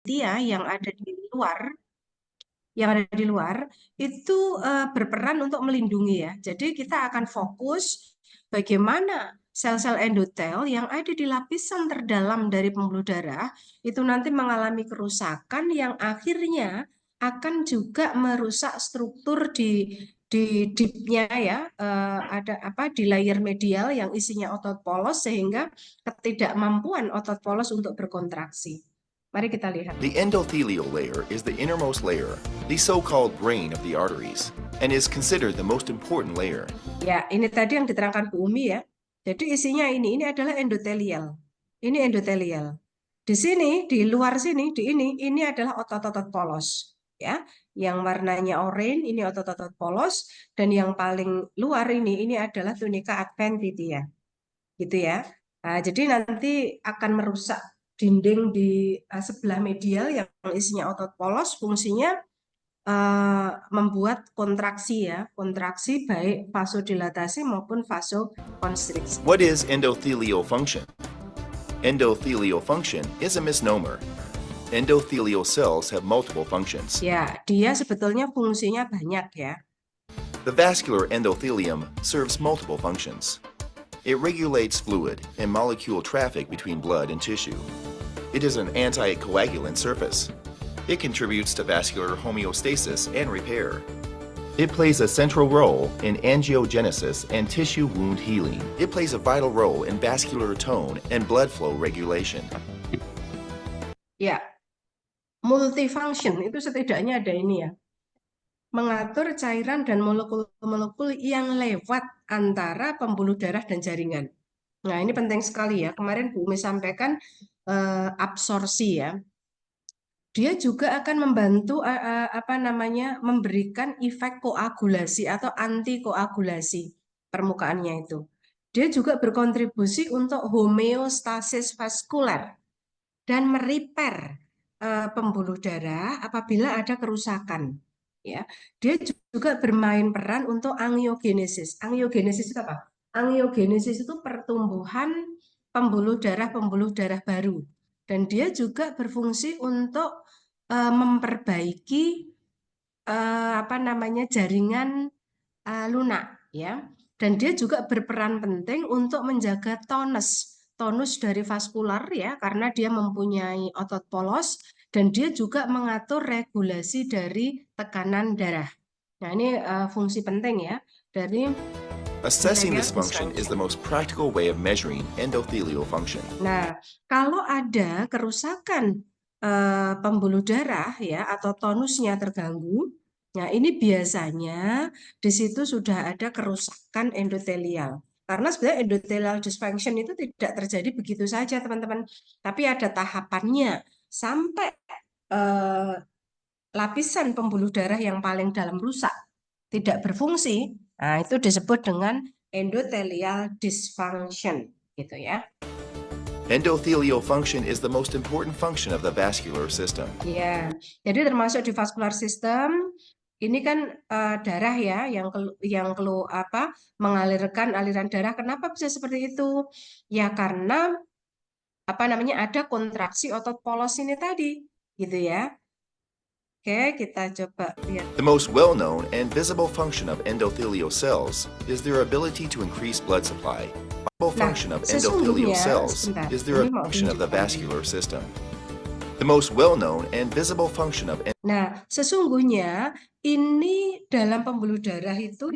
yang ada di luar itu berperan untuk melindungi ya. Jadi kita akan fokus bagaimana sel-sel endotel yang ada di lapisan terdalam dari pembuluh darah itu nanti mengalami kerusakan yang akhirnya akan juga merusak struktur di deepnya ya, ada apa di layer medial yang isinya otot polos sehingga ketidakmampuan otot polos untuk berkontraksi. Mari kita lihat. The endothelial layer is the innermost layer, the so-called brain of the arteries, and is considered the most important layer. Ya, ini tadi yang diterangkan Bu Umi ya. Jadi isinya ini adalah endotelial. Ini endotelial. Di sini, di luar sini, ini adalah otot-otot polos. Ya, yang warnanya oranye ini otot-otot polos dan yang paling luar ini adalah tunica adventitia. Gitu ya. Nah, jadi nanti akan merusak dinding di sebelah medial yang isinya otot polos, fungsinya membuat kontraksi ya, kontraksi baik vasodilatasi maupun vasokonstriksi. What is endothelial function? Endothelial function is a misnomer. Endothelial cells have multiple functions. Ya, dia sebetulnya fungsinya banyak ya. The vascular endothelium serves multiple functions. It regulates fluid and molecule traffic between blood and tissue. It is an anticoagulant surface. It contributes to vascular homeostasis and repair. It plays a central role in angiogenesis and tissue wound healing. It plays a vital role in vascular tone and blood flow regulation. Ya, multifunction itu setidaknya ada ini ya. Mengatur cairan dan molekul-molekul yang lewat antara pembuluh darah dan jaringan. Nah, ini penting sekali ya. Kemarin Bu Umi sampaikan absorpsi ya. Dia juga akan membantu memberikan efek koagulasi atau antikoagulasi permukaannya itu. Dia juga berkontribusi untuk homeostasis vaskular dan merepair pembuluh darah apabila ada kerusakan. Ya, dia juga bermain peran untuk angiogenesis. Angiogenesis itu apa? Angiogenesis itu pertumbuhan pembuluh darah baru. Dan dia juga berfungsi untuk memperbaiki jaringan lunak ya. Dan dia juga berperan penting untuk menjaga tonus dari vaskular ya, karena dia mempunyai otot polos dan dia juga mengatur regulasi dari tekanan darah. Nah, ini fungsi penting ya dari Assessing this function is the most practical way of measuring endothelial function. Nah, kalau ada kerusakan pembuluh darah ya atau tonusnya terganggu, nah ini biasanya di situ sudah ada kerusakan endotelial. Karena sebenarnya endothelial dysfunction itu tidak terjadi begitu saja, teman-teman. Tapi ada tahapannya sampai lapisan pembuluh darah yang paling dalam rusak, tidak berfungsi. Nah, itu disebut dengan endothelial dysfunction, gitu ya. Endothelial function is the most important function of the vascular system. Ya, jadi termasuk di vascular system ini kan darah ya yang mengalirkan aliran darah. Kenapa bisa seperti itu? Ya karena ada kontraksi otot polos ini tadi, gitu ya. Oke, kita coba lihat. The most well-known and visible function of endothelial cells is their ability to increase blood supply. The function of endothelial cells is their function of the vascular system. The most well-known and visible function of Nah, sesungguhnya ini dalam pembuluh darah itu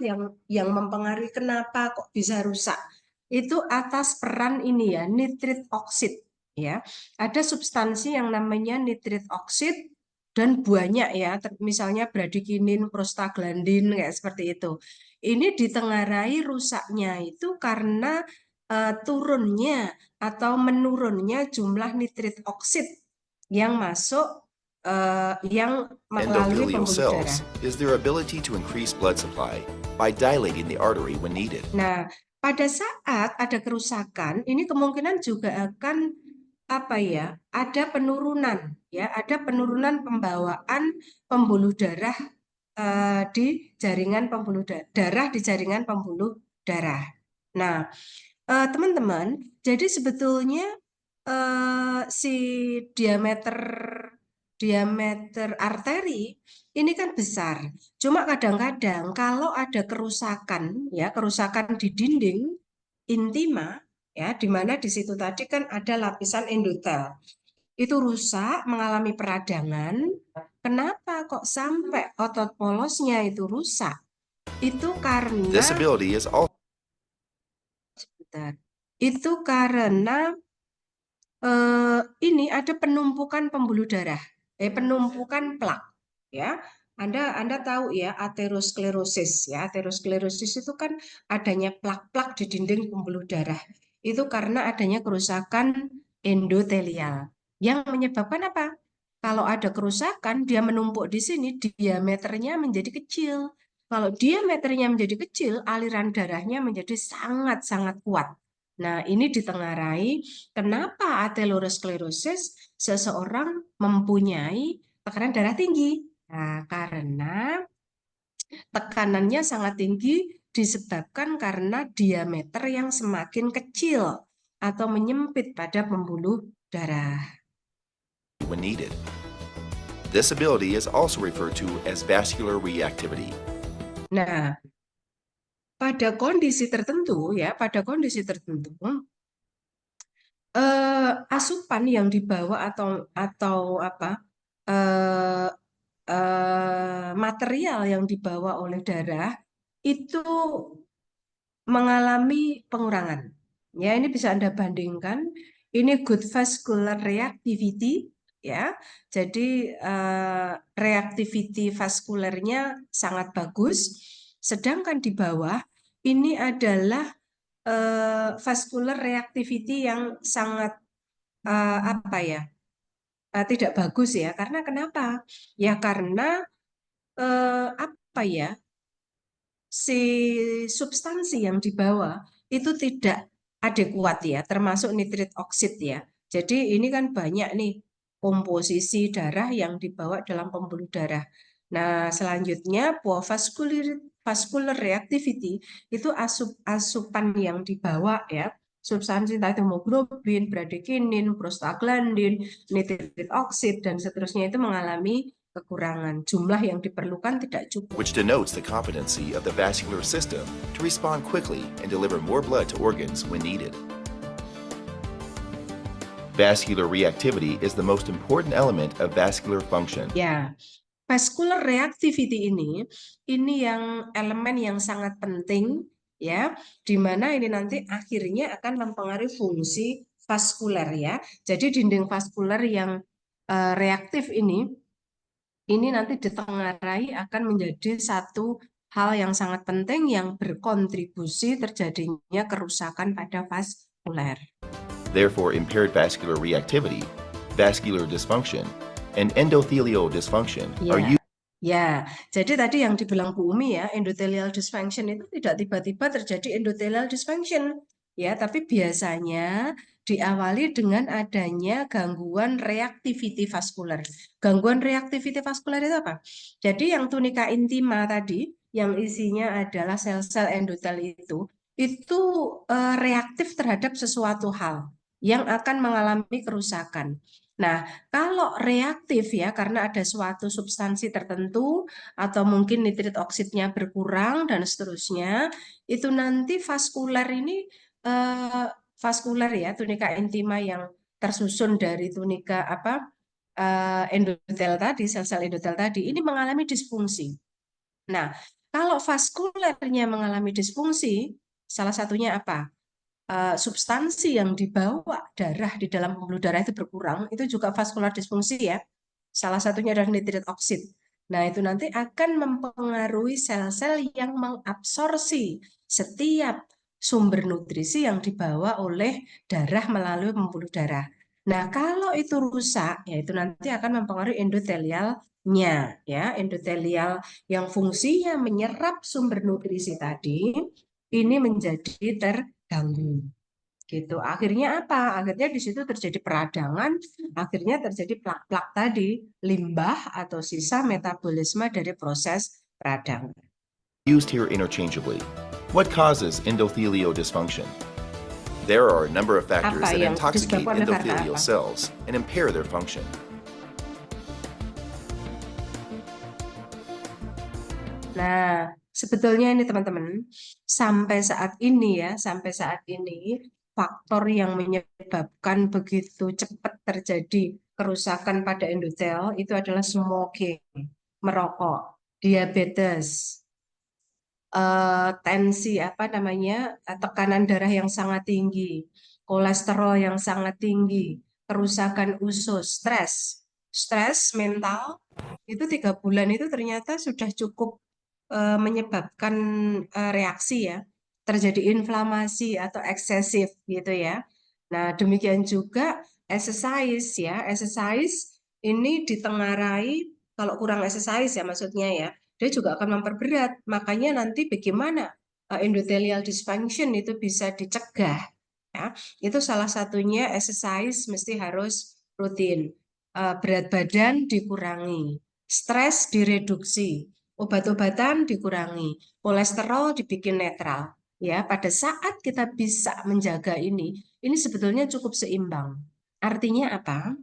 yang mempengaruhi kenapa kok bisa rusak. Itu atas peran ini ya, nitrit oksid ya. Ada substansi yang namanya nitrit oksid dan banyak ya, misalnya bradikinin, prostaglandin kayak seperti itu. Ini ditengarai rusaknya itu karena turunnya atau menurunnya jumlah nitrit oksid yang masuk yang melalui endothelial pembuluh cells darah. is their ability to increase blood supply by dilating the artery when needed. Nah, pada saat ada kerusakan, ini kemungkinan juga akan ada penurunan ya, ada penurunan pembawaan pembuluh darah di jaringan pembuluh darah di jaringan pembuluh darah. Nah, teman-teman, jadi sebetulnya si diameter diameter arteri ini kan besar. Cuma kadang-kadang kalau ada kerusakan ya, kerusakan di dinding intima ya, di mana di situ tadi kan ada lapisan endotel. Itu rusak, mengalami peradangan. Kenapa kok sampai otot polosnya itu rusak? Itu karena Disability is also sebentar. Itu karena ini ada penumpukan pembuluh darah, penumpukan plak, ya. Anda tahu ya aterosklerosis ya. Aterosklerosis itu kan adanya plak-plak di dinding pembuluh darah. Itu karena adanya kerusakan endotelial. Yang menyebabkan apa? Kalau ada kerusakan, dia menumpuk di sini, diameternya menjadi kecil. Kalau diameternya menjadi kecil, aliran darahnya menjadi sangat-sangat kuat. Nah, ini ditengarai kenapa aterosklerosis seseorang mempunyai tekanan darah tinggi. Nah, karena tekanannya sangat tinggi disebabkan karena diameter yang semakin kecil atau menyempit pada pembuluh darah. when needed. Disability is also referred to as vascular reactivity. Nah, pada kondisi tertentu ya, asupan yang dibawa atau apa material yang dibawa oleh darah itu mengalami pengurangan. Ya, ini bisa Anda bandingkan. Ini good vascular reactivity, ya. Jadi reactivity vaskulernya sangat bagus. Sedangkan di bawah ini adalah vascular reactivity yang sangat apa ya? Tidak bagus ya. Karena kenapa? Ya karena apa ya? Si substansi yang dibawa itu tidak adekuat ya, termasuk nitrit oksid ya. Jadi ini kan banyak nih komposisi darah yang dibawa dalam pembuluh darah. Nah, selanjutnya vascular reactivity itu asupan yang dibawa ya, substansi entah itu hemoglobin, bradykinin, prostaglandin, nitrit oksid dan seterusnya itu mengalami kekurangan. Jumlah yang diperlukan tidak cukup. Which denotes the competency of the vascular system to respond quickly and deliver more blood to organs when needed. Vascular reactivity is the most important element of vascular function. Ya, vascular reactivity ini yang elemen yang sangat penting ya, di mana ini nanti akhirnya akan mempengaruhi fungsi vaskuler ya. Jadi dinding vaskuler yang reaktif ini nanti ditengarai akan menjadi satu hal yang sangat penting yang berkontribusi terjadinya kerusakan pada vaskuler. Therefore, impaired vascular reactivity, vascular dysfunction, and endothelial dysfunction are Ya, jadi tadi yang dibilang Bu Umi ya, endothelial dysfunction itu tidak tiba-tiba terjadi endothelial dysfunction. Ya, tapi biasanya diawali dengan adanya gangguan reactivity vaskuler. Gangguan reactivity vaskuler itu apa? Jadi yang tunika intima tadi, yang isinya adalah sel-sel endotel itu reaktif terhadap sesuatu hal yang akan mengalami kerusakan. Nah, kalau reaktif ya karena ada suatu substansi tertentu atau mungkin nitrit oksidnya berkurang dan seterusnya, itu nanti vaskuler ini vaskuler ya, tunika intima yang tersusun dari tunika endotel tadi, sel-sel endotel tadi ini mengalami disfungsi. Nah, kalau vaskulernya mengalami disfungsi, salah satunya apa? Substansi yang dibawa darah di dalam pembuluh darah itu berkurang, itu juga vaskular disfungsi ya. Salah satunya adalah nitrit oksid. Nah, itu nanti akan mempengaruhi sel-sel yang mengabsorpsi setiap sumber nutrisi yang dibawa oleh darah melalui pembuluh darah. Nah, kalau itu rusak, ya itu nanti akan mempengaruhi endotelialnya, ya, endotelial yang fungsinya menyerap sumber nutrisi tadi, ini menjadi terganggu. Gitu. Akhirnya apa? Akhirnya di situ terjadi peradangan, akhirnya terjadi plak-plak tadi, limbah atau sisa metabolisme dari proses peradangan. used here interchangeably. What causes endothelial dysfunction? There are a number of factors that intoxicate endothelial cells and impair their function. Nah, sebetulnya ini teman-teman, sampai saat ini ya, sampai saat ini faktor yang menyebabkan begitu cepat terjadi kerusakan pada endotel itu adalah smoking, merokok, diabetes, tensi apa namanya, tekanan darah yang sangat tinggi, kolesterol yang sangat tinggi, kerusakan usus, stres mental itu 3 bulan itu ternyata sudah cukup menyebabkan reaksi ya, terjadi inflamasi atau eksesif gitu ya. Nah, demikian juga exercise ya, exercise ini ditengarai kalau kurang exercise ya maksudnya ya, dia juga akan memperberat. Makanya nanti bagaimana endothelial dysfunction itu bisa dicegah ya. Itu salah satunya exercise mesti harus rutin. Berat badan dikurangi, stres direduksi, obat-obatan dikurangi, kolesterol dibikin netral. Ya, pada saat kita bisa menjaga ini sebetulnya cukup seimbang. Artinya apa?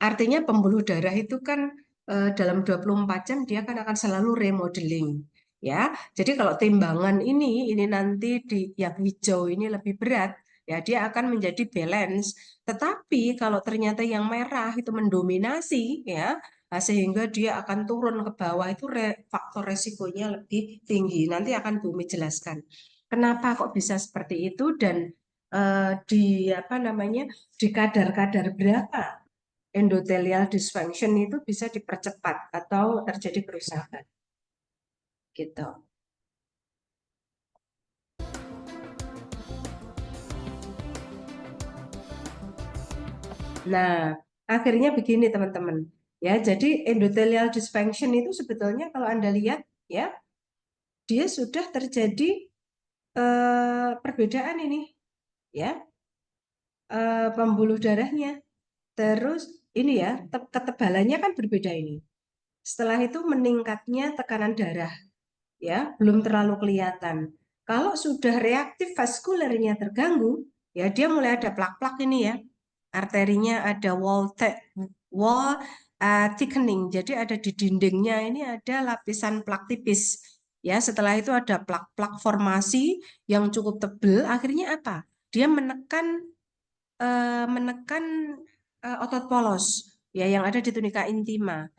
Artinya pembuluh darah itu kan dalam 24 jam dia kan akan selalu remodeling. Ya, jadi kalau timbangan ini nanti di yang hijau ini lebih berat, ya dia akan menjadi balance. Tetapi kalau ternyata yang merah itu mendominasi, ya, sehingga dia akan turun ke bawah itu faktor resikonya lebih tinggi. Nanti akan Bumi jelaskan kenapa kok bisa seperti itu dan di apa namanya di kadar-kadar berapa endothelial dysfunction itu bisa dipercepat atau terjadi kerusakan gitu. Nah, akhirnya begini teman-teman. Ya, jadi endothelial dysfunction itu sebetulnya kalau Anda lihat ya, dia sudah terjadi perbedaan ini ya, pembuluh darahnya. Terus ini ya, ketebalannya kan berbeda ini. Setelah itu meningkatnya tekanan darah ya, belum terlalu kelihatan. Kalau sudah reaktif vaskulernya terganggu, ya dia mulai ada plak-plak ini ya. Arterinya ada wall thickening. Jadi ada di dindingnya ini ada lapisan plak tipis. Ya, setelah itu ada plak-plak formasi yang cukup tebal. Akhirnya apa? Dia menekan otot polos ya yang ada di tunika intima.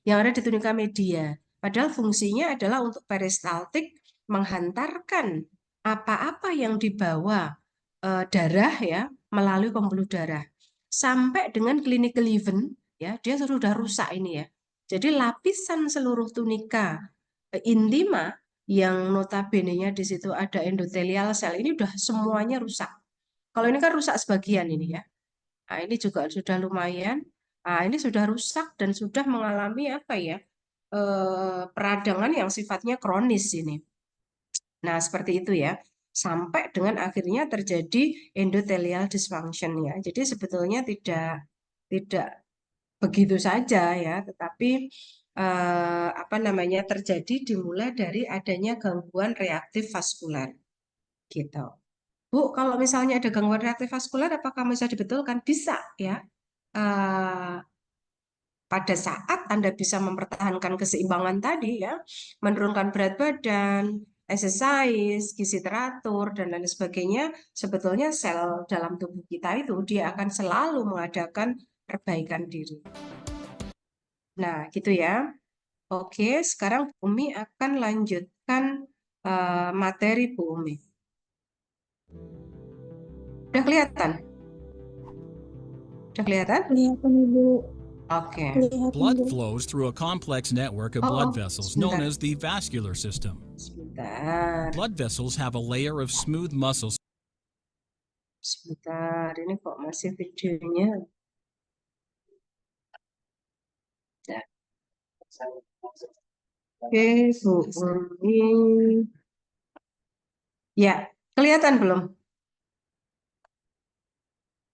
Yang ada di tunika media. Padahal fungsinya adalah untuk peristaltik menghantarkan apa-apa yang dibawa darah ya melalui pembuluh darah sampai dengan clinical event ya dia sudah rusak ini ya. Jadi lapisan seluruh tunika intima yang notabene-nya di situ ada endotelial cell ini udah semuanya rusak. Kalau ini kan rusak sebagian ini ya. Nah, ini juga sudah lumayan. Nah, ini sudah rusak dan sudah mengalami apa ya? Peradangan yang sifatnya kronis ini. Nah, seperti itu ya. Sampai dengan akhirnya terjadi endothelial dysfunction ya. Jadi sebetulnya tidak begitu saja ya, tetapi apa namanya terjadi dimulai dari adanya gangguan reaktif vaskular gitu. Bu, kalau misalnya ada gangguan reaktif vaskular, apakah bisa dibetulkan? Bisa ya. Eh, pada saat Anda bisa mempertahankan keseimbangan tadi ya, menurunkan berat badan, exercise, gizi teratur, dan lain sebagainya, sebetulnya sel dalam tubuh kita itu dia akan selalu mengadakan perbaikan diri. Nah, gitu ya. Oke, sekarang Bu Umi akan lanjutkan materi Bu Umi. Udah kelihatan? Udah kelihatan? Kelihatan Ibu. Oke. Kelihatan Blood Bu. flows through a complex network of blood vessels known as the vascular system. Sebentar. Blood vessels have a layer of smooth muscles. Sebentar, ini kok masih videonya? Ya. Oke, Bu Umi. Ya, kelihatan belum?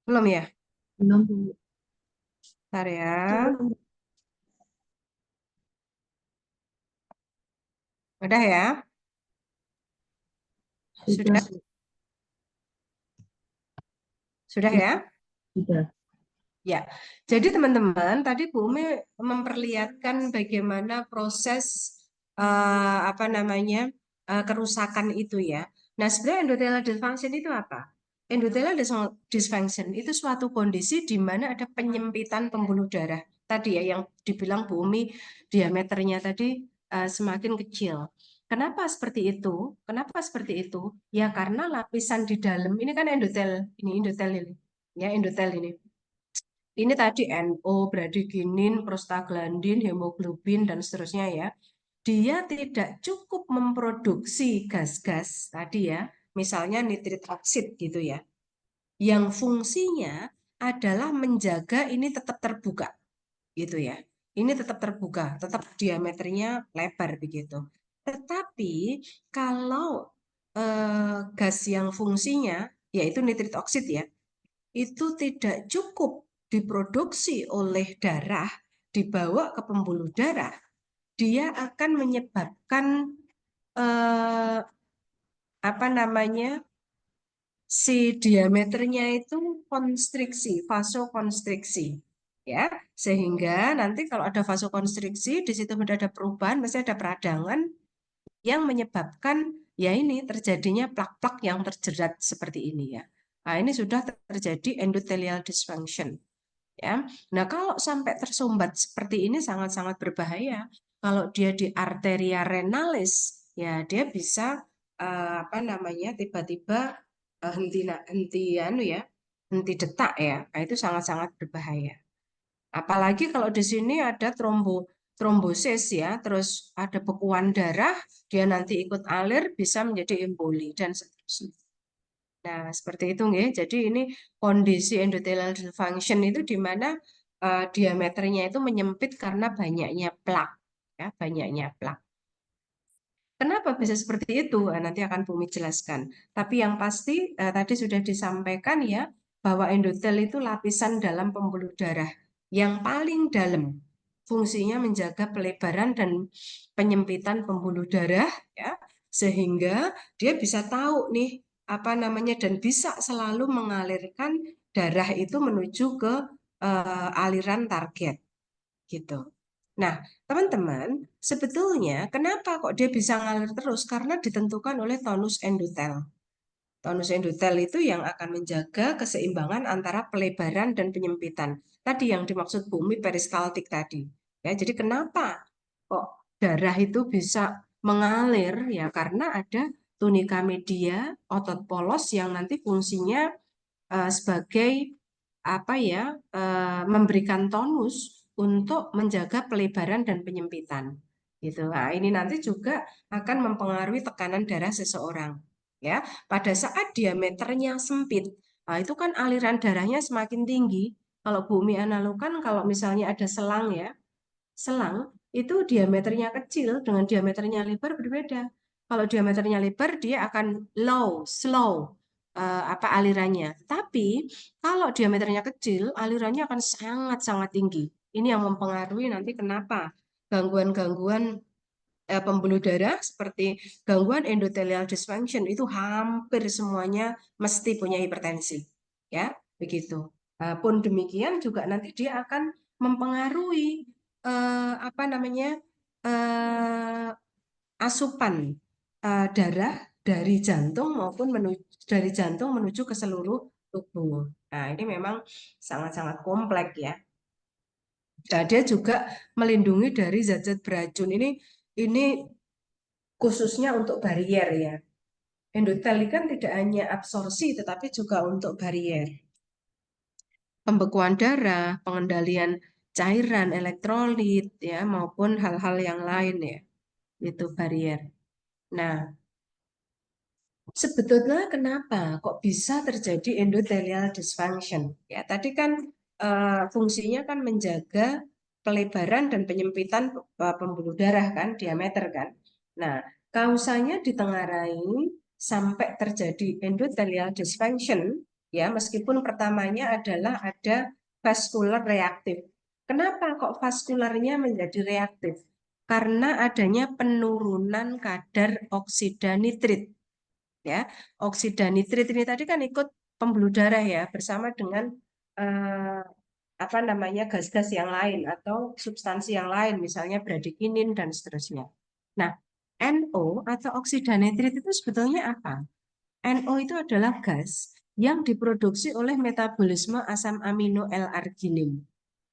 Belum ya? Belum Bu. Bentar ya. Belum. Udah ya? Sudah? Sudah ya? Sudah. Ya. Jadi teman-teman, tadi Bu Umi memperlihatkan bagaimana proses apa namanya kerusakan itu ya. Nah, sebenarnya endothelial dysfunction itu apa? Endothelial dysfunction itu suatu kondisi di mana ada penyempitan pembuluh darah. Tadi ya yang dibilang bumi diameternya tadi semakin kecil. Kenapa seperti itu? Kenapa seperti itu? Ya karena lapisan di dalam ini kan endotel ini. Ya, endotel ini. Ini tadi NO, bradikinin, prostaglandin, hemoglobin dan seterusnya ya. Dia tidak cukup memproduksi gas-gas tadi ya, misalnya nitrit oksid gitu ya. Yang fungsinya adalah menjaga ini tetap terbuka gitu ya. Ini tetap terbuka, tetap diameternya lebar begitu. Tetapi kalau gas yang fungsinya yaitu nitrit oksid ya, itu tidak cukup diproduksi oleh darah, dibawa ke pembuluh darah, dia akan menyebabkan apa namanya si diameternya itu konstriksi, vasokonstriksi, ya, sehingga nanti kalau ada vasokonstriksi di situ ada perubahan, mesti ada peradangan yang menyebabkan ya ini terjadinya plak-plak yang terjerat seperti ini ya. Nah, ini sudah terjadi endothelial dysfunction. Ya. Nah, kalau sampai tersumbat seperti ini sangat-sangat berbahaya. Kalau dia di arteria renalis, ya dia bisa apa namanya tiba-tiba henti detak ya. Nah, itu sangat-sangat berbahaya. Apalagi kalau di sini ada trombosis ya, terus ada bekuan darah, dia nanti ikut alir bisa menjadi emboli dan seterusnya. Nah, seperti itu nggih. Jadi ini kondisi endothelial dysfunction itu di mana diameternya itu menyempit karena banyaknya plak, ya, banyaknya plak. Kenapa bisa seperti itu? Nah, nanti akan Bumi jelaskan. Tapi yang pasti tadi sudah disampaikan ya bahwa endotel itu lapisan dalam pembuluh darah yang paling dalam. Fungsinya menjaga pelebaran dan penyempitan pembuluh darah ya, sehingga dia bisa tahu nih apa namanya dan bisa selalu mengalirkan darah itu menuju ke aliran target gitu. Nah, teman-teman, sebetulnya kenapa kok dia bisa ngalir terus? Karena ditentukan oleh tonus endotel. Tonus endotel itu yang akan menjaga keseimbangan antara pelebaran dan penyempitan. Tadi yang dimaksud bumi peristaltik tadi. Ya, jadi kenapa kok darah itu bisa mengalir? Ya, karena ada tunika media, otot polos yang nanti fungsinya sebagai apa ya, memberikan tonus untuk menjaga pelebaran dan penyempitan. Gitu. Nah, ini nanti juga akan mempengaruhi tekanan darah seseorang. Ya, pada saat diameternya sempit, nah itu kan aliran darahnya semakin tinggi. Kalau bumi analog kan kalau misalnya ada selang ya, selang itu diameternya kecil dengan diameternya lebar berbeda. Kalau diameternya lebar dia akan slow apa alirannya. Tapi kalau diameternya kecil, alirannya akan sangat-sangat tinggi. Ini yang mempengaruhi nanti kenapa gangguan-gangguan pembuluh darah seperti gangguan endothelial dysfunction itu hampir semuanya mesti punya hipertensi. Ya, begitu. Pun demikian juga nanti dia akan mempengaruhi apa namanya asupan darah dari jantung maupun dari jantung menuju ke seluruh tubuh. Nah, ini memang sangat-sangat kompleks ya. Nah, dia juga melindungi dari zat-zat beracun. Ini khususnya untuk barier ya. Endotel kan tidak hanya absorpsi tetapi juga untuk barier. Pembekuan darah, pengendalian cairan, elektrolit ya maupun hal-hal yang lain ya. Itu barier. Nah, sebetulnya kenapa kok bisa terjadi endothelial dysfunction? Ya, tadi kan fungsinya kan menjaga pelebaran dan penyempitan pembuluh darah kan, diameter kan. Nah, kausanya ditengarai sampai terjadi endothelial dysfunction ya, meskipun pertamanya adalah ada vascular reaktif. Kenapa kok vaskularnya menjadi reaktif? Karena adanya penurunan kadar oksida nitrit ya. Oksida nitrit ini tadi kan ikut pembuluh darah ya bersama dengan apa namanya gas-gas yang lain atau substansi yang lain misalnya bradikinin dan seterusnya. Nah, NO atau oksida nitrit itu sebetulnya apa? NO itu adalah gas yang diproduksi oleh metabolisme asam amino L-arginin.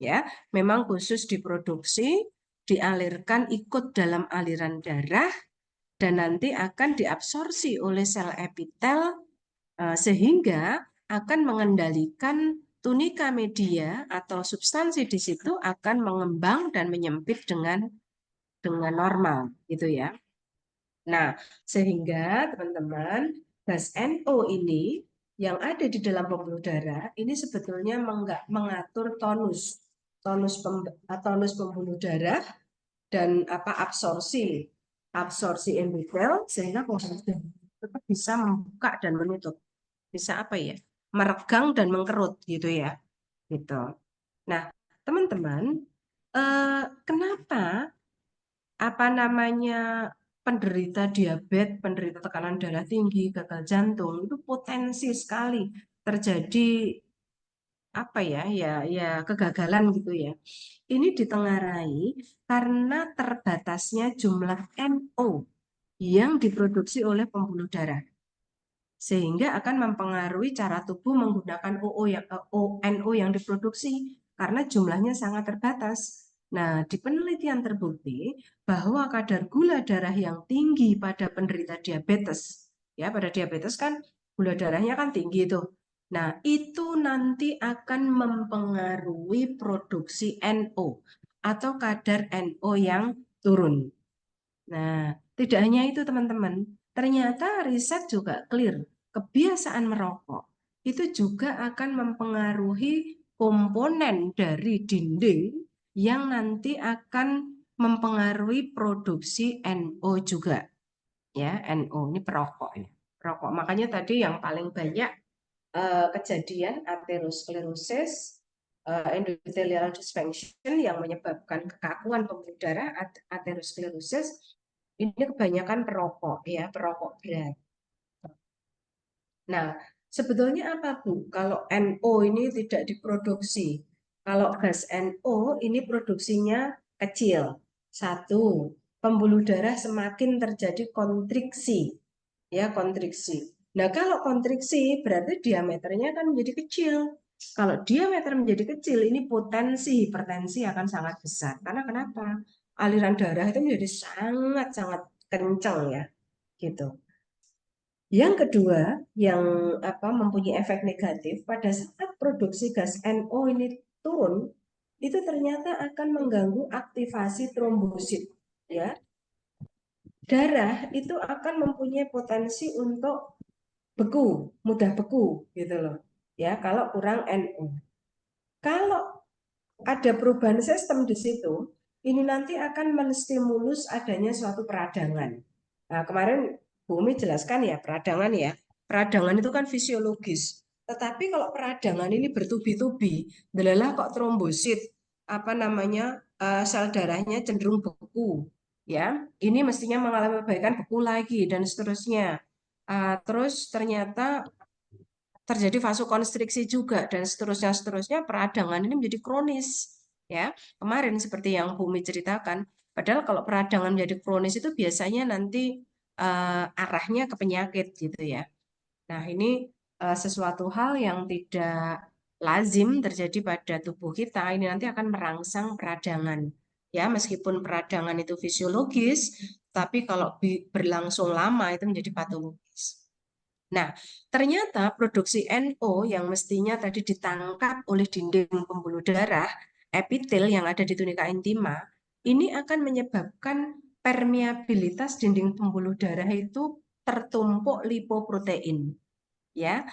Ya, memang khusus diproduksi, dialirkan ikut dalam aliran darah dan nanti akan diabsorpsi oleh sel epitel sehingga akan mengendalikan tunika media atau substansi di situ akan mengembang dan menyempit dengan normal gitu ya. Nah, sehingga teman-teman gas NO ini yang ada di dalam pembuluh darah ini sebetulnya mengatur tonus pembuluh darah dan absorpsi endotel sehingga pembuluh darah tetap bisa membuka dan menutup, bisa meregang dan mengkerut gitu ya, gitu. Nah, teman-teman, kenapa penderita diabetes, penderita tekanan darah tinggi, gagal jantung itu potensi sekali terjadi kegagalan gitu ya. Ini ditengarai karena terbatasnya jumlah NO yang diproduksi oleh pembuluh darah. Sehingga akan mempengaruhi cara tubuh menggunakan NO yang diproduksi karena jumlahnya sangat terbatas. Nah, di penelitian terbukti bahwa kadar gula darah yang tinggi pada penderita diabetes, ya pada diabetes kan gula darahnya kan tinggi tuh. Nah, itu nanti akan mempengaruhi produksi NO atau kadar NO yang turun. Nah, tidak hanya itu teman-teman, ternyata riset juga clear, kebiasaan merokok itu juga akan mempengaruhi komponen dari dinding yang nanti akan mempengaruhi produksi NO juga. Ya, NO ini perokok ya. Perokok. Makanya tadi yang paling banyak kejadian aterosklerosis, endothelial dysfunction yang menyebabkan kekakuan pembuluh darah, aterosklerosis, ini kebanyakan perokok ya, perokok berat. Nah, sebetulnya apa Bu? Kalau NO ini tidak diproduksi, kalau gas NO ini produksinya kecil. Satu, pembuluh darah semakin terjadi kontriksi, ya kontriksi. Nah, kalau kontriksi berarti diameternya kan menjadi kecil. Kalau diameter menjadi kecil, ini potensi hipertensi akan sangat besar. Karena kenapa? Aliran darah itu menjadi sangat-sangat kencang ya, gitu. Yang kedua, yang mempunyai efek negatif pada saat produksi gas NO ini turun, itu ternyata akan mengganggu aktivasi trombosit, ya. Darah itu akan mempunyai potensi untuk beku, mudah beku gitu loh. Ya, kalau kurang NO. Kalau ada perubahan sistem di situ, ini nanti akan menstimulus adanya suatu peradangan. Nah, kemarin Bu Umi jelaskan ya, peradangan ya. Peradangan itu kan fisiologis. Tetapi kalau peradangan ini bertubi-tubi, delalah kok trombosit, sel darahnya cenderung beku. Ya, ini mestinya mengalami perbaikan, beku lagi dan seterusnya. Terus ternyata terjadi vasokonstriksi juga dan seterusnya peradangan ini menjadi kronis ya. Kemarin seperti yang Bumi ceritakan, padahal kalau peradangan menjadi kronis itu biasanya nanti arahnya ke penyakit gitu ya. Nah, ini sesuatu hal yang tidak lazim terjadi pada tubuh kita, ini nanti akan merangsang peradangan. Ya, meskipun peradangan itu fisiologis, tapi kalau berlangsung lama itu menjadi patologis. Nah, ternyata produksi NO yang mestinya tadi ditangkap oleh dinding pembuluh darah, epitel yang ada di tunika intima, ini akan menyebabkan permeabilitas dinding pembuluh darah itu tertumpuk lipoprotein. Ya,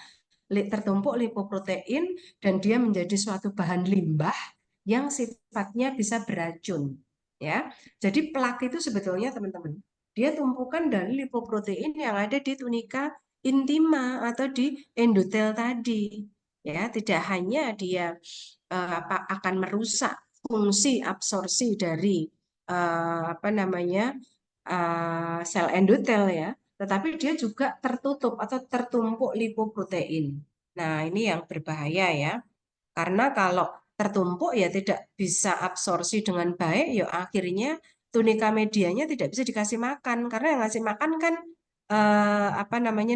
tertumpuk lipoprotein dan dia menjadi suatu bahan limbah yang sifatnya bisa beracun. Ya, jadi plak itu sebetulnya teman-teman, dia tumpukan dari lipoprotein yang ada di tunika intima atau di endotel tadi. Ya, tidak hanya dia akan merusak fungsi absorpsi dari sel endotel ya, tetapi dia juga tertutup atau tertumpuk lipoprotein. Nah, ini yang berbahaya ya. Karena kalau tertumpuk ya tidak bisa absorpsi dengan baik, ya akhirnya tunika medianya tidak bisa dikasih makan karena yang ngasih makan kan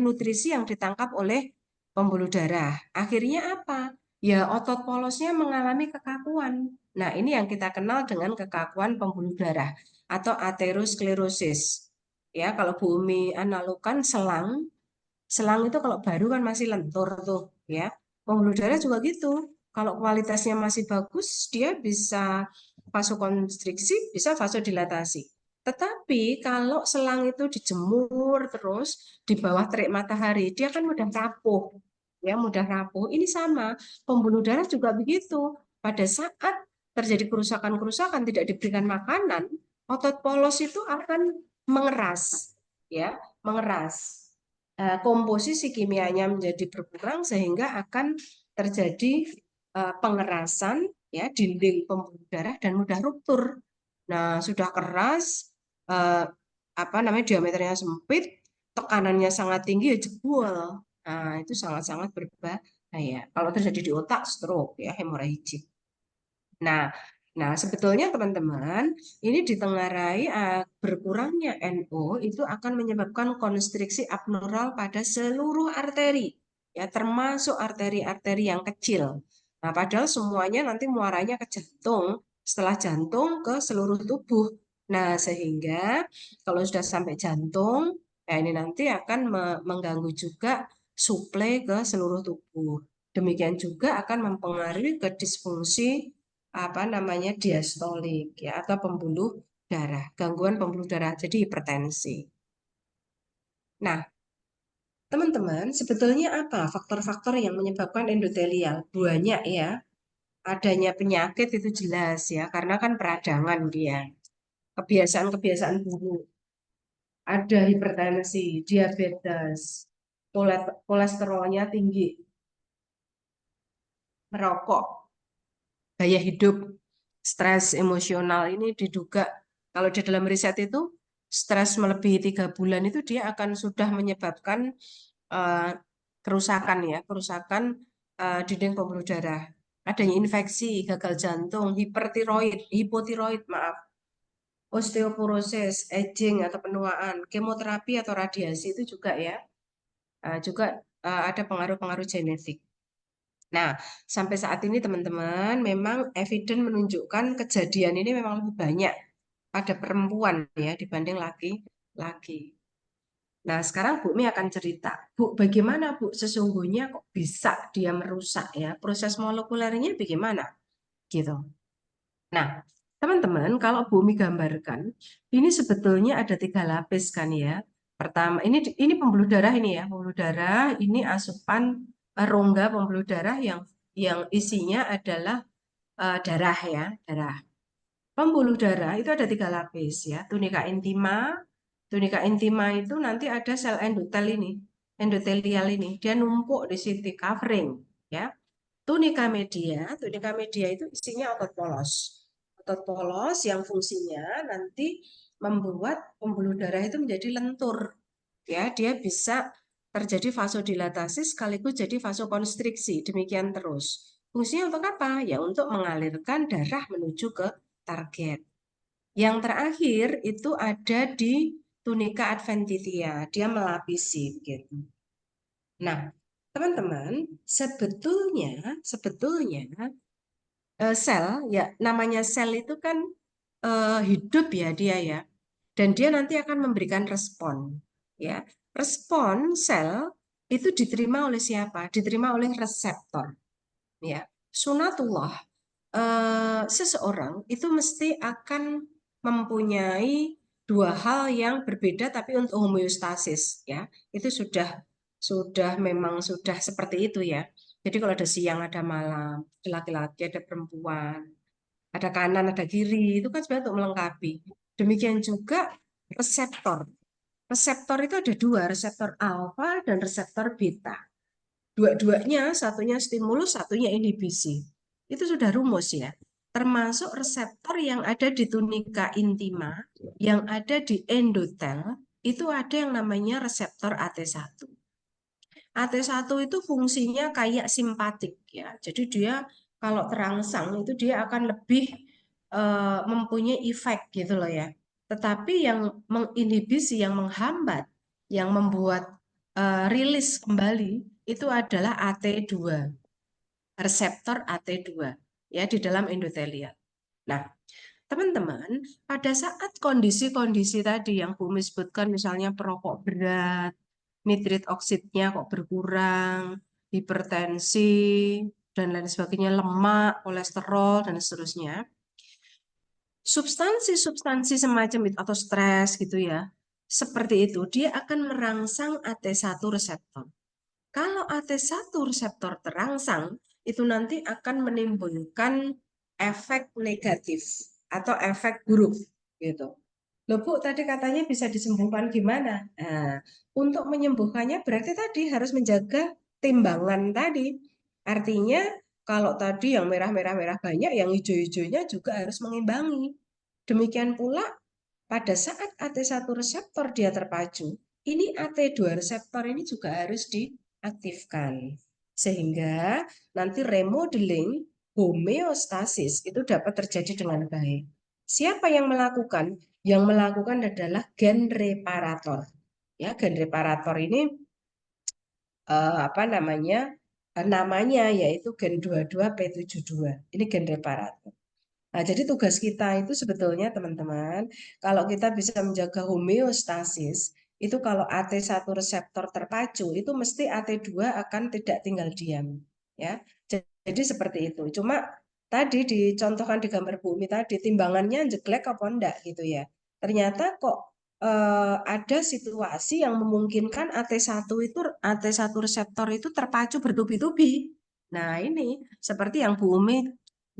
nutrisi yang ditangkap oleh pembuluh darah. Akhirnya apa? Ya otot polosnya mengalami kekakuan. Nah, ini yang kita kenal dengan kekakuan pembuluh darah atau aterosklerosis. Ya, kalau Bu Umi analogkan selang, selang itu kalau baru kan masih lentur tuh, ya. Pembuluh darah juga gitu. Kalau kualitasnya masih bagus, dia bisa vasokonstriksi, bisa vasodilatasi. Tetapi kalau selang itu dijemur terus di bawah terik matahari, dia kan mudah rapuh. Ya, mudah rapuh. Ini sama, pembuluh darah juga begitu. Pada saat terjadi kerusakan-kerusakan tidak diberikan makanan, otot polos itu akan mengeras, ya, mengeras. Komposisi kimianya menjadi berkurang sehingga akan terjadi pengerasan ya dinding pembuluh darah dan mudah ruptur. Nah, sudah keras diameternya sempit, tekanannya sangat tinggi ya jebol. Nah, itu sangat-sangat berbahaya. Kalau terjadi di otak, stroke ya, hemoragik. Nah, sebetulnya teman-teman, ini ditengarai berkurangnya NO itu akan menyebabkan konstriksi abnormal pada seluruh arteri, ya termasuk arteri-arteri yang kecil. Nah, padahal semuanya nanti muaranya ke jantung, setelah jantung ke seluruh tubuh. Nah, sehingga kalau sudah sampai jantung, ya ini nanti akan mengganggu juga suplai ke seluruh tubuh. Demikian juga akan mempengaruhi ke disfungsi diastolik ya atau pembuluh darah, gangguan pembuluh darah, jadi hipertensi. Nah, teman-teman, sebetulnya apa faktor-faktor yang menyebabkan endotelial? Banyak ya. Adanya penyakit itu jelas ya, karena kan peradangan dia. Kebiasaan-kebiasaan buruk. Ada hipertensi, diabetes, kolesterolnya tinggi, merokok, gaya hidup, stres emosional ini diduga kalau di dalam riset itu stres melebihi 3 bulan itu dia akan sudah menyebabkan kerusakan dinding pembuluh darah, adanya infeksi, gagal jantung, hipotiroid, osteoporosis, aging atau penuaan, kemoterapi atau radiasi itu juga ya, juga ada pengaruh-pengaruh genetik. Nah, sampai saat ini teman-teman memang evidence menunjukkan kejadian ini memang lebih banyak pada perempuan ya dibanding laki-laki. Nah, sekarang Bu Mi akan cerita, Bu, bagaimana Bu sesungguhnya kok bisa dia merusak ya? Proses molekulernya bagaimana? Gitu. Nah, teman-teman, kalau Bu Mi gambarkan, ini sebetulnya ada 3 lapis kan ya. Pertama, ini pembuluh darah ini ya, pembuluh darah, ini asupan rongga pembuluh darah yang isinya adalah darah ya, darah. Pembuluh darah itu ada 3 lapis ya, tunika intima. Tunika intima itu nanti ada sel endotelial ini, dia numpuk di situ covering ya. Tunika media itu isinya otot polos. Otot polos yang fungsinya nanti membuat pembuluh darah itu menjadi lentur. Ya, dia bisa terjadi vasodilatasi sekaligus jadi vasokonstriksi, demikian terus. Fungsinya untuk apa? Ya untuk mengalirkan darah menuju ke target. Yang terakhir itu ada di tunika adventitia, dia melapisi gitu. Nah, teman-teman, sebetulnya sel ya namanya sel itu kan hidup ya dia ya. Dan dia nanti akan memberikan respon ya. Respon sel itu diterima oleh siapa? Diterima oleh reseptor. Ya. Sunatullah seseorang itu mesti akan mempunyai 2 hal yang berbeda tapi untuk homeostasis ya. Itu memang sudah seperti itu ya. Jadi kalau ada siang, ada malam, ada laki-laki, ada perempuan, ada kanan, ada kiri, itu kan sebenarnya untuk melengkapi. Demikian juga reseptor. Reseptor itu ada 2, reseptor alfa dan reseptor beta. Dua-duanya, satunya stimulus, satunya inhibisi. Itu sudah rumus ya. Termasuk reseptor yang ada di tunika intima, yang ada di endotel, itu ada yang namanya reseptor AT1. AT1 itu fungsinya kayak simpatik ya. Jadi dia kalau terangsang itu dia akan lebih mempunyai efek gitu loh ya. Tetapi yang menginhibisi, yang menghambat, yang membuat rilis kembali itu adalah AT2, reseptor AT2 ya di dalam endotelial. Nah, teman-teman, pada saat kondisi-kondisi tadi yang Bu sebutkan, misalnya perokok berat, nitrit oksidnya kok berkurang, hipertensi, dan lain sebagainya, lemak, kolesterol, dan seterusnya, substansi-substansi semacam itu atau stres gitu ya, seperti itu, dia akan merangsang AT1 reseptor. Kalau AT1 reseptor terangsang, itu nanti akan menimbulkan efek negatif atau efek buruk gitu. Loh Bu, tadi katanya bisa disembuhkan gimana? Nah, untuk menyembuhkannya berarti tadi harus menjaga timbangan tadi. Artinya kalau tadi yang merah-merah banyak, yang hijau-hijaunya juga harus mengimbangi. Demikian pula pada saat AT1 reseptor dia terpacu, ini AT2 reseptor ini juga harus diaktifkan. Sehingga nanti remodeling homeostasis itu dapat terjadi dengan baik. Siapa yang melakukan? Yang melakukan adalah gen reparator. Ya, gen reparator ini apa namanya? Namanya yaitu gen 22P72. Ini gen reparator. Nah, jadi tugas kita itu sebetulnya teman-teman, kalau kita bisa menjaga homeostasis, itu kalau AT1 reseptor terpacu, itu mesti AT2 akan tidak tinggal diam. Ya, jadi seperti itu. Cuma tadi dicontohkan di gambar bumi tadi, timbangannya jelek apa enggak gitu ya. Ternyata kok ada situasi yang memungkinkan AT1 reseptor itu terpacu bertubi-tubi. Nah, ini seperti yang Bu Umi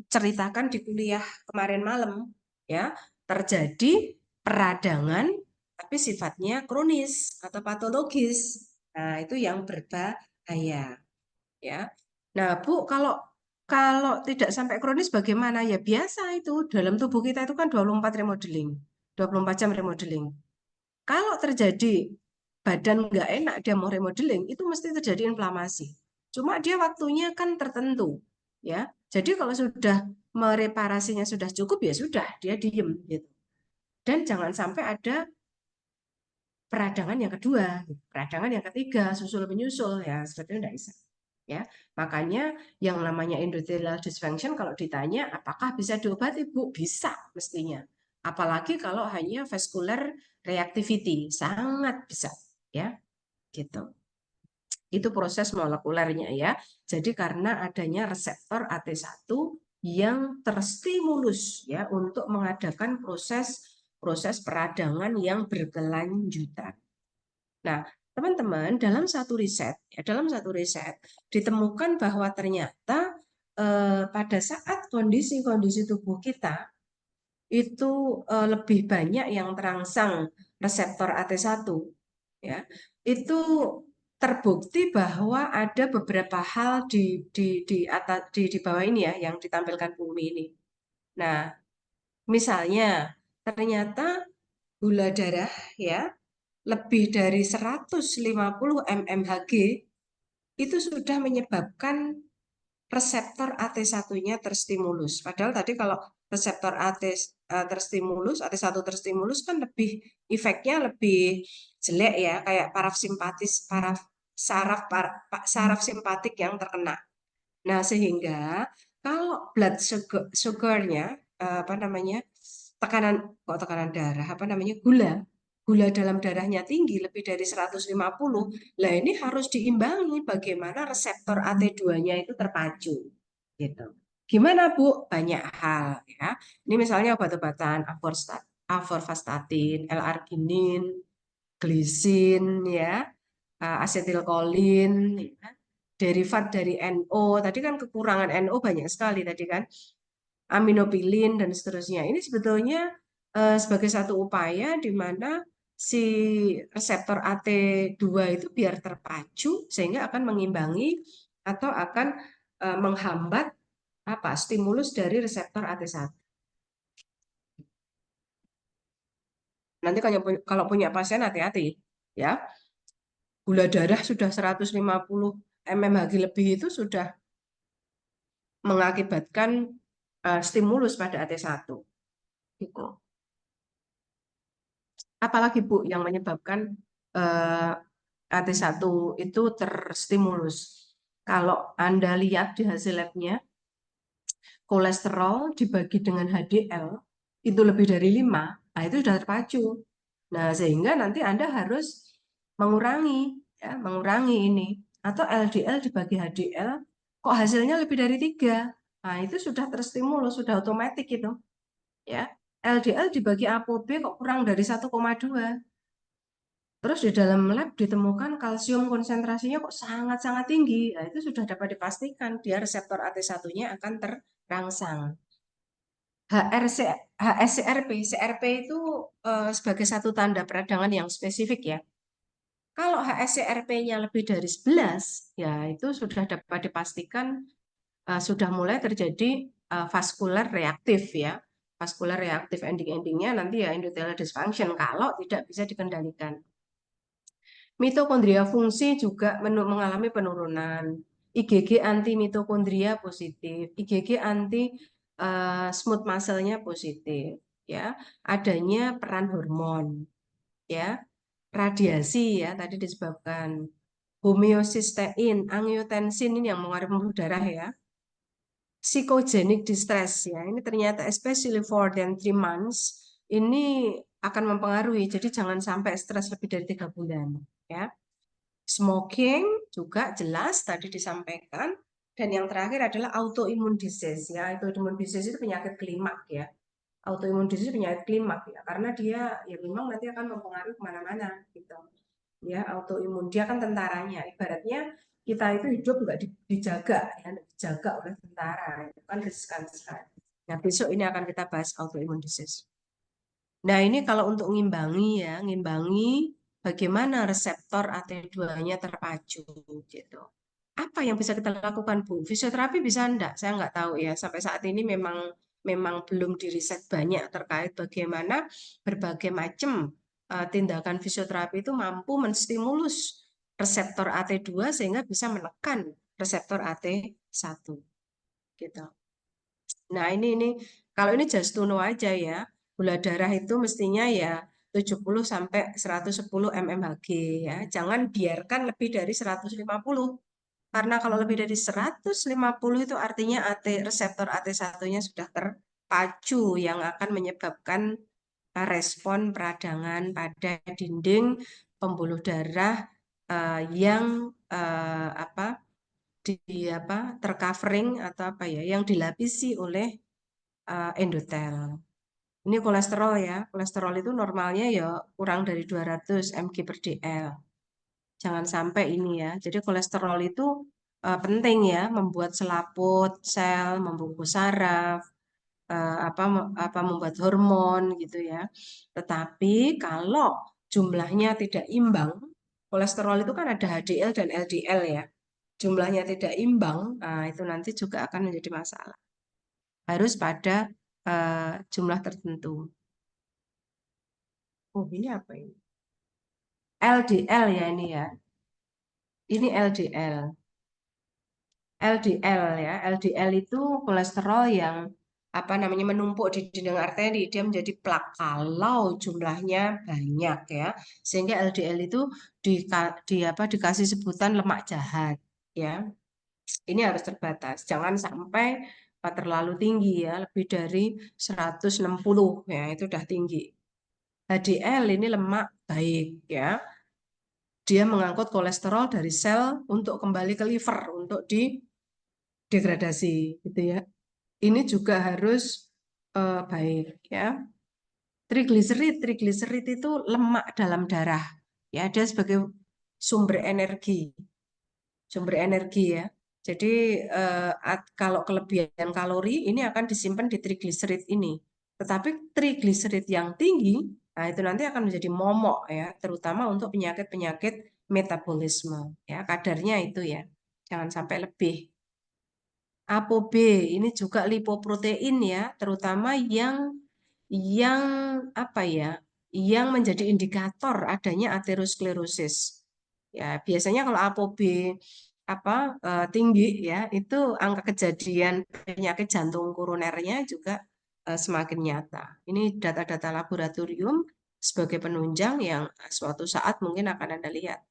ceritakan di kuliah kemarin malam ya, terjadi peradangan tapi sifatnya kronis atau patologis. Nah, itu yang berbahaya ya. Nah, Bu, kalau kalau tidak sampai kronis bagaimana? Ya biasa itu dalam tubuh kita itu kan 24 remodeling, 24 jam remodeling. Kalau terjadi badan nggak enak dia mau remodeling, itu mesti terjadi inflamasi. Cuma dia waktunya kan tertentu, ya. Jadi kalau sudah mereparasinya sudah cukup ya sudah dia diem gitu. Dan jangan sampai ada peradangan yang kedua, peradangan yang ketiga, susul menyusul ya seperti itu tidak bisa. Ya, makanya yang namanya endothelial dysfunction kalau ditanya apakah bisa diobati, Bu? Bisa mestinya. Apalagi kalau hanya vascular reactivity, sangat bisa ya. Gitu. Itu proses molekulernya ya. Jadi karena adanya reseptor AT1 yang terstimulus ya untuk mengadakan proses peradangan yang berkelanjutan. Nah, teman-teman, dalam satu riset ditemukan bahwa ternyata pada saat kondisi-kondisi tubuh kita itu lebih banyak yang terangsang reseptor AT1 ya. Itu terbukti bahwa ada beberapa hal di bawah ini ya yang ditampilkan bumi ini. Nah, misalnya ternyata gula darah ya lebih dari 150 mmHg itu sudah menyebabkan reseptor AT1-nya terstimulus. Padahal tadi kalau reseptor terstimulus, AT1 terstimulus kan lebih efeknya lebih jelek ya, kayak saraf simpatik yang terkena. Nah, sehingga kalau blood sugar-nya apa namanya? tekanan darah, apa namanya? Gula dalam darahnya tinggi lebih dari 150. Lah ini harus diimbangi bagaimana reseptor AT2-nya itu terpacu gitu. Gimana Bu? Banyak hal ya. Ini misalnya obat-obatan atorvastatin, L-arginin, glisin ya, asetilkolin ya. Derivat dari NO. Tadi kan kekurangan NO banyak sekali tadi kan. Aminopilin dan seterusnya. Ini sebetulnya sebagai satu upaya di mana si reseptor AT2 itu biar terpacu sehingga akan mengimbangi atau akan menghambat stimulus dari reseptor AT1. Nanti kalau punya pasien hati-hati ya. Gula darah sudah 150 mmHg lebih itu sudah mengakibatkan stimulus pada AT1. Gitu. Apalagi Bu yang menyebabkan AT1 itu terstimulus. Kalau Anda lihat di hasil labnya, kolesterol dibagi dengan HDL itu lebih dari 5, nah itu sudah terpacu. Nah, sehingga nanti Anda harus mengurangi, ya, mengurangi ini. Atau LDL dibagi HDL, kok hasilnya lebih dari 3. Nah, itu sudah terstimulus, sudah otomatis itu. Ya. LDL dibagi ApoB kok kurang dari 1,2. Terus di dalam lab ditemukan kalsium konsentrasinya kok sangat-sangat tinggi. Nah, itu sudah dapat dipastikan dia reseptor AT1-nya akan terangsang. HSCRP, CRP itu sebagai satu tanda peradangan yang spesifik ya. Kalau HSCRP-nya lebih dari 11, ya itu sudah dapat dipastikan sudah mulai terjadi vaskular reaktif ya. Vaskular reaktif ending-endingnya nanti ya endothelial dysfunction kalau tidak bisa dikendalikan. Mitokondria fungsi juga mengalami penurunan. IgG anti mitokondria positif, IgG anti smooth muscle-nya positif, ya. Adanya peran hormon, ya. Radiasi ya tadi disebabkan homeocysteine, angiotensin ini yang mengaruhi pembuluh darah ya. Psychogenic distress ya, ini ternyata especially for than 3 months ini akan mempengaruhi. Jadi jangan sampai stres lebih dari 3 bulan ya. Smoking juga jelas tadi disampaikan. Dan yang terakhir adalah autoimmune disease ya. Autoimmune disease itu penyakit klimak ya. Autoimmune disease penyakit klimak ya. Karena dia ya memang nanti akan mempengaruhi kemana-mana gitu. Ya autoimun dia kan tentaranya. Ibaratnya kita itu hidup nggak dijaga ya, dijaga oleh tentara. Itu kan riskan sekali. Nah besok ini akan kita bahas autoimmune disease. Nah ini kalau untuk ngimbangi ya, ngimbangi bagaimana reseptor AT2-nya terpacu gitu. Apa yang bisa kita lakukan Bu? Fisioterapi bisa enggak? Saya nggak tahu ya. Sampai saat ini memang belum diriset banyak terkait bagaimana berbagai macam tindakan fisioterapi itu mampu menstimulus reseptor AT2 sehingga bisa menekan reseptor AT1 gitu. Nah, ini kalau ini just to know aja ya. Gula darah itu mestinya ya 70 sampai 110 mmHg ya. Jangan biarkan lebih dari 150. Karena kalau lebih dari 150 itu artinya reseptor AT1-nya sudah terpacu yang akan menyebabkan respon peradangan pada dinding pembuluh darah yang tercovering atau apa ya, yang dilapisi oleh endotel. Ini kolesterol ya. Kolesterol itu normalnya ya kurang dari 200 mg per dl. Jangan sampai ini ya. Jadi kolesterol itu penting ya, membuat selaput sel, membungkus saraf, membuat hormon gitu ya. Tetapi kalau jumlahnya tidak imbang, kolesterol itu kan ada HDL dan LDL ya. Jumlahnya tidak imbang, nah itu nanti juga akan menjadi masalah. Harus pada jumlah tertentu. Oh, ini apa ini? LDL ya ini ya. Ini LDL. LDL ya. LDL itu kolesterol yang menumpuk di dinding arteri, dia menjadi plak kalau jumlahnya banyak ya. Sehingga LDL itu dikasih sebutan lemak jahat ya. Ini harus terbatas. Jangan sampai terlalu tinggi ya, lebih dari 160 ya, itu udah tinggi. HDL ini lemak baik ya. Dia mengangkut kolesterol dari sel untuk kembali ke liver untuk degradasi gitu ya. Ini juga harus baik ya. Trigliserid itu lemak dalam darah ya, dia sebagai sumber energi ya. Jadi kalau kelebihan kalori ini akan disimpan di trigliserid ini. Tetapi trigliserid yang tinggi, nah itu nanti akan menjadi momok ya, terutama untuk penyakit-penyakit metabolisme ya, kadarnya itu ya. Jangan sampai lebih. ApoB ini juga lipoprotein ya, terutama yang yang menjadi indikator adanya aterosklerosis. Ya, biasanya kalau ApoB tinggi ya, itu angka kejadian penyakit jantung koronernya juga semakin nyata. Ini data-data laboratorium sebagai penunjang yang suatu saat mungkin akan Anda lihat.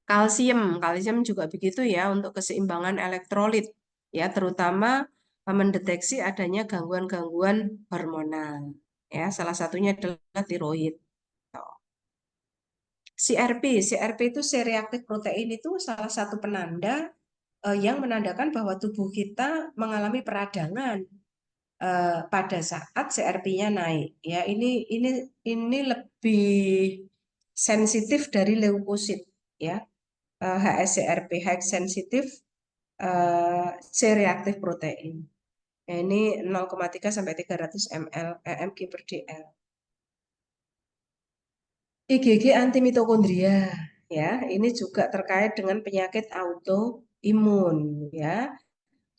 Kalsium juga begitu ya untuk keseimbangan elektrolit ya, terutama mendeteksi adanya gangguan-gangguan hormonal ya, salah satunya adalah tiroid. CRP itu C-reaktif protein itu salah satu penanda yang menandakan bahwa tubuh kita mengalami peradangan pada saat CRP-nya naik ya. Ini lebih sensitif dari leukosit ya. HSCRP, high sensitive C-reaktif protein. Ya, ini 0,3 sampai 300 mg per dl. IgG antimitokondria ya, ini juga terkait dengan penyakit autoimun ya.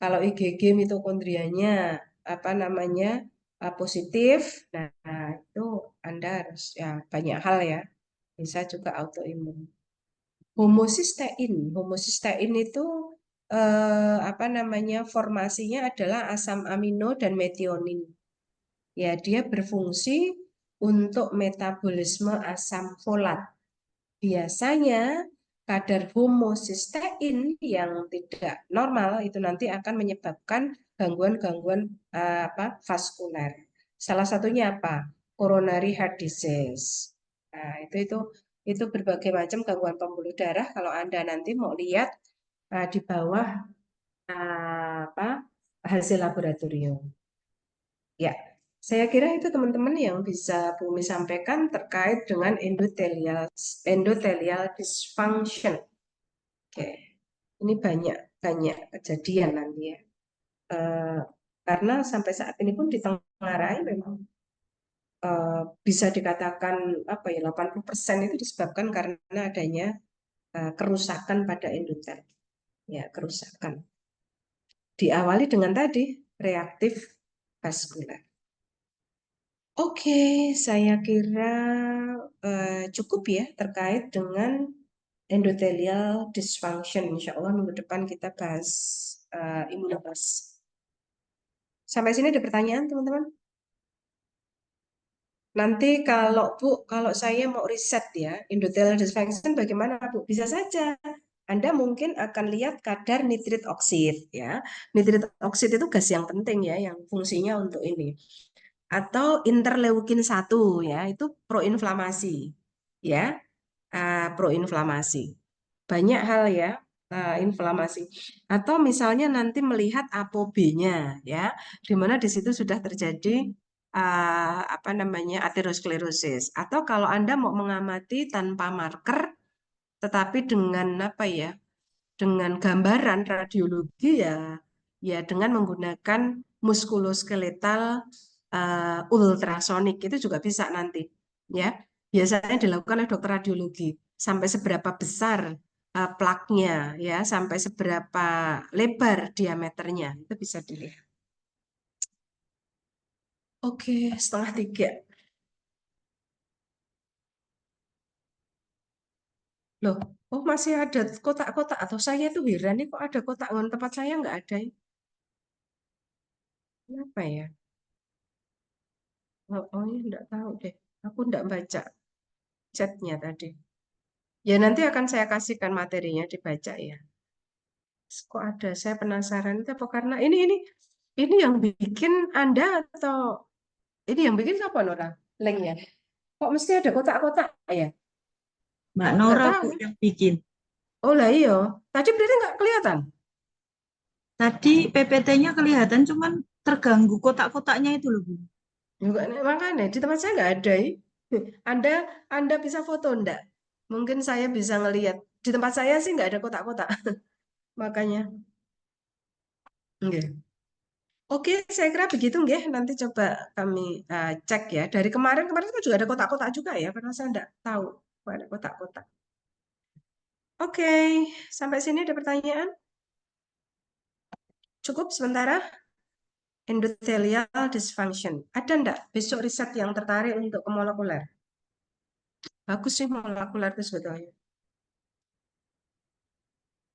Kalau IgG mitokondrianya positif, nah itu Anda harus ya banyak hal ya, bisa juga autoimun. Homosistein itu formasinya adalah asam amino dan metionin. Ya, dia berfungsi untuk metabolisme asam folat. Biasanya kadar homosistein yang tidak normal itu nanti akan menyebabkan gangguan-gangguan vaskuler. Salah satunya apa? Coronary heart disease. Nah, itu berbagai macam gangguan pembuluh darah. Kalau Anda nanti mau lihat di bawah hasil laboratorium. Ya, saya kira itu teman-teman yang bisa Bumi sampaikan terkait dengan endothelial dysfunction. Oke, ini banyak kejadian nanti ya. Karena sampai saat ini pun ditengarai memang bisa dikatakan 80% itu disebabkan karena adanya kerusakan pada endotel. Ya, kerusakan. Diawali dengan tadi reaktif vaskular. Oke, saya kira cukup ya terkait dengan endothelial dysfunction. Insya Allah minggu depan kita bahas imunopas. Sampai sini ada pertanyaan teman-teman? Nanti kalau saya mau riset ya, endothelial dysfunction bagaimana Bu? Bisa saja. Anda mungkin akan lihat kadar nitrit oksid ya. Nitrit oksid itu gas yang penting ya, yang fungsinya untuk ini. Atau interleukin 1 ya, itu proinflamasi ya. Proinflamasi. Banyak hal ya, inflamasi. Atau misalnya nanti melihat ApoB-nya ya, di mana di situ sudah terjadi aterosklerosis. Atau kalau Anda mau mengamati tanpa marker tetapi dengan dengan gambaran radiologi ya dengan menggunakan muskuloskeletal ultrasonik itu juga bisa nanti ya. Biasanya dilakukan oleh dokter radiologi sampai seberapa besar plaknya ya, sampai seberapa lebar diameternya itu bisa dilihat. Oke, 2:30. Loh, oh masih ada kotak-kotak atau saya tuh heran nih kok ada kotak tempat saya nggak ada ya? Kenapa ya? Oh ya enggak tahu deh. Aku enggak baca chatnya tadi. Ya nanti akan saya kasihkan materinya dibaca ya. Kok ada? Saya penasaran itu apa karena ini yang bikin Anda atau ini yang bikin siapa Nora? Linknya. Kok mesti ada kotak-kotak ya? Mbak Nggak Nora tahu. Bu yang bikin. Oh lah iya. Tadi berarti nggak kelihatan. Tadi PPT-nya kelihatan cuman terganggu kotak-kotaknya itu loh Bu. Juga makanya di tempat saya nggak ada. Anda bisa foto enggak? Mungkin saya bisa ngelihat. Di tempat saya sih nggak ada kotak-kotak. Makanya. Nggih. Oke, saya kira begitu nggih. Nanti coba kami cek ya. Dari kemarin itu juga ada kotak-kotak juga ya, karena saya enggak tahu kalau ada kotak-kotak. Oke, sampai sini ada pertanyaan? Cukup sementara? Endothelial dysfunction. Ada enggak besok riset yang tertarik untuk ke molekuler? Bagus sih molekuler itu sebetulnya.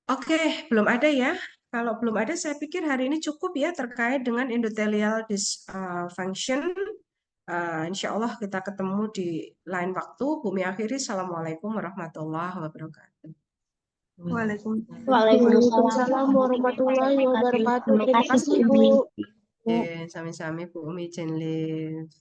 Oke, belum ada ya. Kalau belum ada, saya pikir hari ini cukup ya terkait dengan endothelial dysfunction. Insya Allah kita ketemu di lain waktu. Bumi akhiri. Assalamualaikum warahmatullahi wabarakatuh. Waalaikumsalam. Waalaikumsalam warahmatullahi wabarakatuh. Terima kasih, Bu. Sami-sami Bu Umi Jen Liv.